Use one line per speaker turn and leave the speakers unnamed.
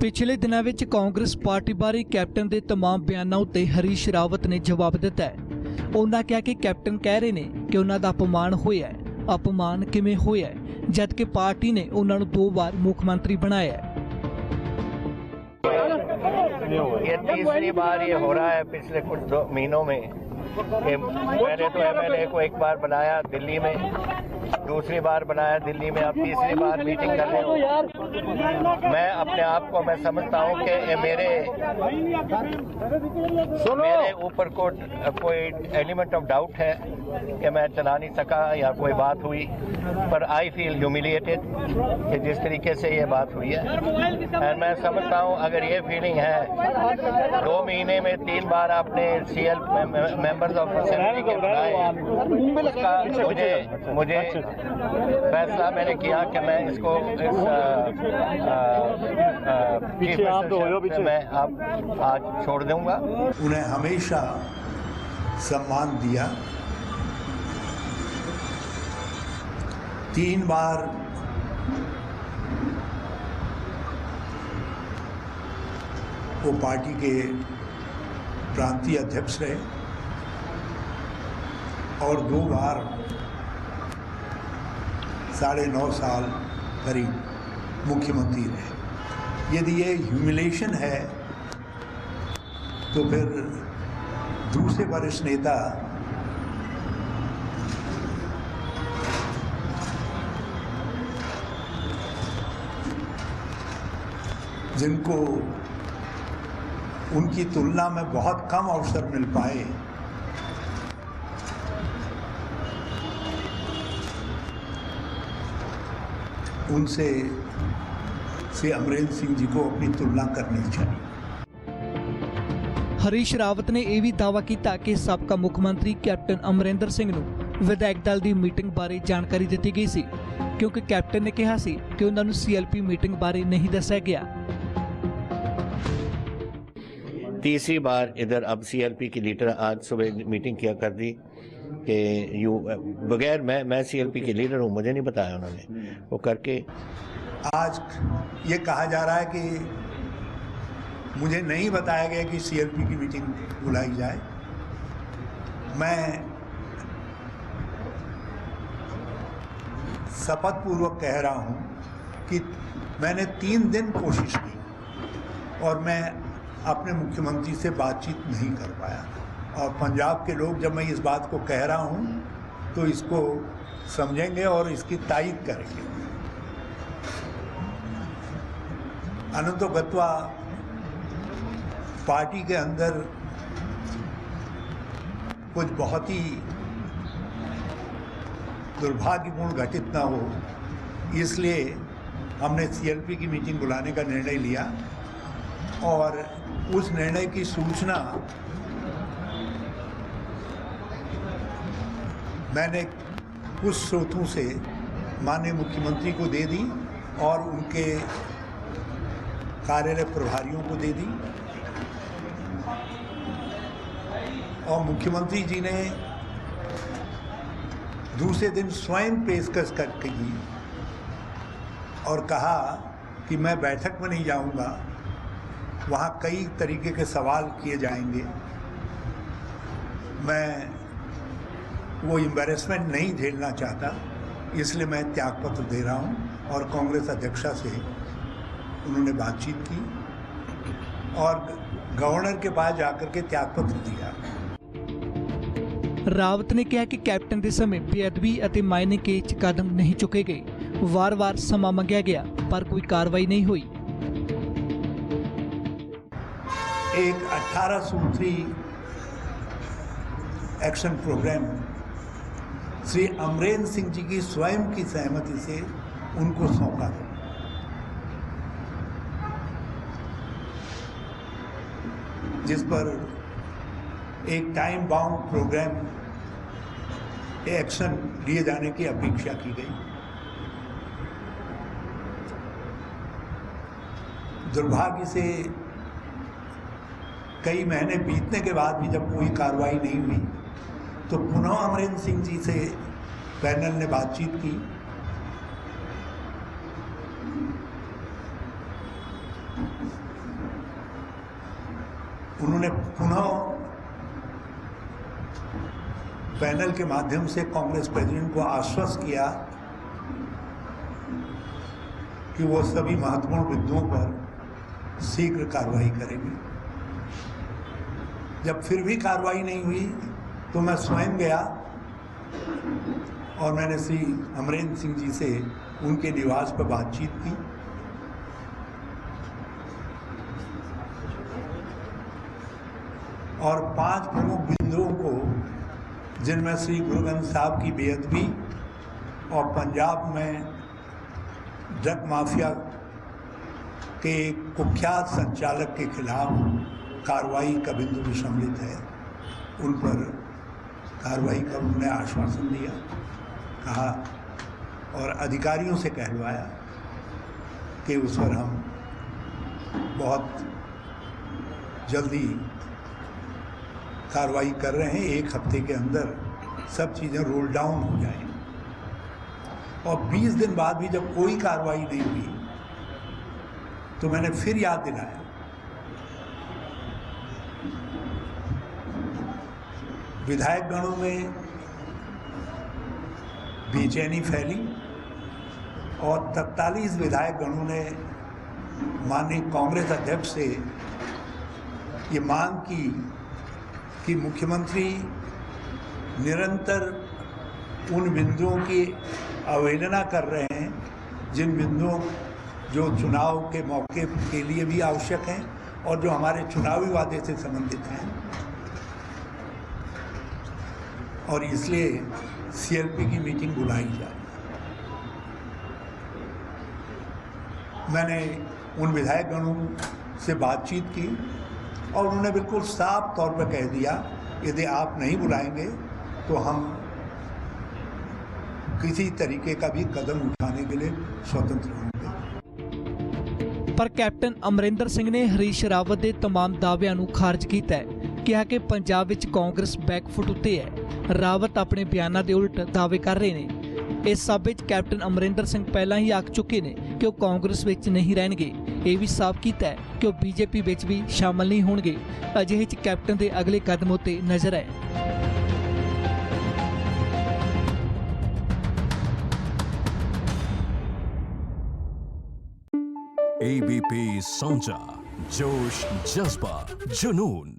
पिछले दिनों में कांग्रेस पार्टी बारे कैप्टन के तमाम बयानों उत्ते हरीश रावत ने जवाब दिता है। उन्होंने कहा कि कैप्टन कह रहे हैं कि उन्हों का अपमान होया है। अपमान किवें होया है जबकि पार्टी ने उन्होंने 2 बार मुख्यमंत्री बनाया है।
ये तीसरी बार ये हो रहा है पिछले कुछ 2 महीनों में। पहले तो एमएलए को एक बार बनाया दिल्ली में, दूसरी बार बनाया दिल्ली में, अब तीसरी बार मीटिंग कर रहे हो। मैं अपने आप को मैं समझता हूँ कि मेरे ऊपर कोई एलिमेंट ऑफ डाउट है कि मैं चला नहीं सका या कोई बात हुई, पर आई फील ह्यूमिलिएटेड कि जिस तरीके से ये बात हुई है। और मैं समझता हूँ अगर ये फीलिंग है 2 महीने में 3 बार आपने सीएल मेंबर्स ऑफ असेंबली के बनाए, उसका मुझे फैसला मैंने किया कि मैं इसको चीफ मिनिस्टर मैं अब आज छोड़ दूंगा।
उन्हें हमेशा सम्मान दिया। 3 बार वो पार्टी के प्रांतीय अध्यक्ष रहे और 2 बार 9.5 साल करीब मुख्यमंत्री रहे। यदि ये ह्यूमिलेशन है तो फिर दूसरे वरिष्ठ नेता जिनको उनकी तुलना में बहुत कम अवसर मिल पाए, उनसे श्री अमरेंद्र सिंह जी को अपनी तुलना करनी चाहिए।
हरीश रावत ने यह भी दावा किया कि साबका मुख्यमंत्री कैप्टन अमरिंदर सिंह नूं विधायक दल की मीटिंग बारे जानकारी दी गई सी, क्योंकि कैप्टन ने कहा सी कि उन्होंने सीएलपी मीटिंग बारे नहीं दस्या गया।
तीसरी बार इधर अब सीएलपी की लीडर आज सुबह मीटिंग किया कर दी कि बगैर मैं सीएलपी के लीडर हूँ, मुझे नहीं बताया उन्होंने, वो करके
आज ये कहा जा रहा है कि मुझे नहीं बताया गया कि सीएलपी की मीटिंग बुलाई जाए। मैं शपथ पूर्वक कह रहा हूँ कि मैंने 3 दिन कोशिश की और मैं अपने मुख्यमंत्री से बातचीत नहीं कर पाया। और पंजाब के लोग जब मैं इस बात को कह रहा हूँ तो इसको समझेंगे और इसकी तायीद करेंगे। अनंतो गत्वा पार्टी के अंदर कुछ बहुत ही दुर्भाग्यपूर्ण घटित ना हो, इसलिए हमने सीएलपी की मीटिंग बुलाने का निर्णय लिया और उस निर्णय की सूचना मैंने कुछ स्रोतों से माननीय मुख्यमंत्री को दे दी और उनके कार्यालय प्रभारियों को दे दी और मुख्यमंत्री जी ने दूसरे दिन स्वयं पेशकश करके की और कहा कि मैं बैठक में नहीं जाऊंगा, वहाँ कई तरीके के सवाल किए जाएंगे, मैं वो एम्बैरेसमेंट नहीं झेलना चाहता, इसलिए मैं त्यागपत्र दे रहा हूँ। और कांग्रेस अध्यक्षा से उन्होंने बातचीत की और गवर्नर के पास जाकर के त्यागपत्र दिया।
रावत ने कहा कि कैप्टन के समय बेअदबी और मायने के कदम नहीं चुके गए, वार-वार समा मंगया गया पर कोई कार्रवाई नहीं हुई।
एक 18 सूत्री एक्शन प्रोग्राम श्री अमरेंद्र सिंह जी की स्वयं की सहमति से उनको सौंपा गया, जिस पर एक टाइम बाउंड प्रोग्राम एक्शन लिए जाने की अपेक्षा की गई। दुर्भाग्य से कई महीने बीतने के बाद भी जब कोई कार्रवाई नहीं हुई तो पुनः अमरिंदर सिंह जी से पैनल ने बातचीत की उन्होंने पुनः पैनल के माध्यम से कांग्रेस प्रेसिडेंट को आश्वस्त किया कि वो सभी महत्वपूर्ण मुद्दों पर शीघ्र कार्रवाई करेंगे। जब फिर भी कार्रवाई नहीं हुई तो मैं स्वयं गया और मैंने श्री अमरेंद्र सिंह जी से उनके निवास पर बातचीत की। और 5 प्रमुख बिंदुओं को, जिनमें श्री गुरु ग्रंथ साहब की बेअदबी और पंजाब में ड्रग माफिया के कुख्यात संचालक के खिलाफ कार्रवाई का बिंदु भी सम्मिलित है, उन पर कार्रवाई का उन्होंने आश्वासन दिया, कहा और अधिकारियों से कहलवाया कि उस पर हम बहुत जल्दी कार्रवाई कर रहे हैं, 1 हफ्ते के अंदर सब चीज़ें रोल डाउन हो जाएं। और 20 दिन बाद भी जब कोई कार्रवाई नहीं हुई तो मैंने फिर याद दिलाया विधायक गणों में बेचैनी फैली और 43 विधायक गणों ने माननीय कांग्रेस अध्यक्ष से ये मांग की कि मुख्यमंत्री निरंतर उन बिंदुओं की अवहेलना कर रहे हैं जिन बिंदुओं जो चुनाव के मौके के लिए भी आवश्यक हैं और जो हमारे चुनावी वादे से संबंधित हैं, और इसलिए सीएलपी की मीटिंग बुलाई जाए। मैंने उन विधायकगणों से बातचीत की और उन्होंने बिल्कुल साफ तौर पर कह दिया यदि आप नहीं बुलाएंगे तो हम किसी तरीके का भी कदम उठाने के लिए स्वतंत्र होंगे।
पर कैप्टन अमरिंਦਰ ਸਿੰਘ ਨੇ ਹਰੀਸ਼ ਰਾਵਤ ਦੇ तमाम ਦਾਅਵਿਆਂ ਨੂੰ ਖਾਰਜ ਕੀਤਾ ਹੈ, ਕਿਹਾ ਕਿ ਪੰਜਾਬ ਵਿੱਚ ਕਾਂਗਰਸ ਬੈਕਫੁੱਟ ਉੱਤੇ ਹੈ। ਰਾਵਤ ਆਪਣੇ ਬਿਆਨਾਂ ਦੇ ਉਲਟ ਦਾਅਵੇ ਕਰ ਰਹੇ ਨੇ। ਇਸ ਸਭ ਵਿੱਚ ਕੈਪਟਨ ਅਮਰਿੰਦਰ ਸਿੰਘ ਪਹਿਲਾਂ ਹੀ ਆਖ ਚੁੱਕੇ ਨੇ ਕਿ ਉਹ ਕਾਂਗਰਸ ਵਿੱਚ ਨਹੀਂ ਰਹਿਣਗੇ। ਇਹ ਵੀ ਸਾਫ਼ ਕੀਤਾ ਹੈ ਕਿ ਉਹ ਬੀਜੇਪੀ ਵਿੱਚ ਵੀ ਸ਼ਾਮਲ ਨਹੀਂ ਹੋਣਗੇ। ਅਜਿਹੇ 'ਚ ਕੈਪਟਨ ਦੇ ਅਗਲੇ ਕਦਮ ਉੱਤੇ ਨਜ਼ਰ ਹੈ।
ABP Sonja, जोश जज्बा जुनून।